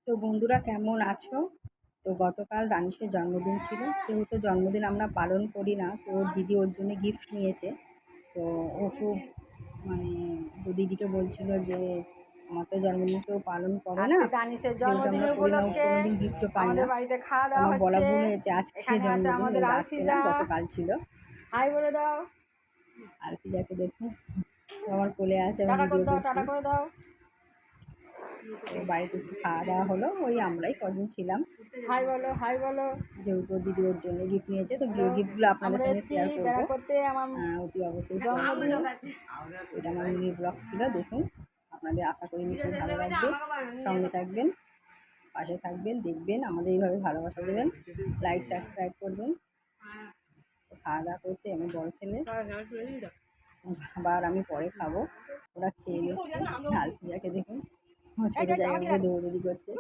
তো বন্ধুরা কেমন আছো? তো গতকাল দানিশের জন্মদিন ছিল। যেহেতু জন্মদিন আমরা পালন করি না, তো ওর দিদি ওর জন্য গিফট নিয়েছে। তো ও খুব মানে দিদিকে বলছিল যে আমার তো জন্মদিন কেউ পালন করে না, আজকে দানিশের যেহেতু আমরা জন্মদিনের করি না, ও উপলক্ষে কোনোদিন গিফটও পাই না। আমাদের বাড়িতে খাওয়া দাওয়া আমার বলা হচ্ছে। ভুল হয়েছে, আজকে এখানে আছে জন্মদিন, আমাদের কিন্তু আজকে না, আলফিজা। গতকাল ছিল। হাই বলে দাও। আলফিজাকে দেখুন, তো আমার কোলে আছে, আমি টাটা করে ভিডিও দাও, করছি। টাটা করে দাও। তো বাড়িতে একটু খাওয়া দাওয়া হলো, ওই আমরাই কজন ছিলাম। হাই বলো, হাই বলো। যেহেতু দিদি ওর জন্য গিফট নিয়েছে, তো হ্যালো, গিফটগুলো আপনাদের আমরা সঙ্গে এসছি শেয়ার করবো। বেড়া করতে। আমার অতি অবশ্যই শেয়ার জন্মদিন। করবো। এটা আমার মিনি ব্লগ ছিল, দেখুন। আপনাদের আশা করি নিশ্চয়ই ভালো লাগবে। সঙ্গে থাকবেন, পাশে থাকবেন, দেখবেন, আমাদের এইভাবে ভালোবাসা দেবেন, লাইক সাবস্ক্রাইব করবেন। তো খাওয়া দাওয়া করছে আমি বড় ছেলে, আবার আমি পরে খাবো। ওরা খেয়ে নিচ্ছে। আলফিয়াকে দেখুন, ছোটো জায়গা থেকে দৌড়দৌড়ি করছে।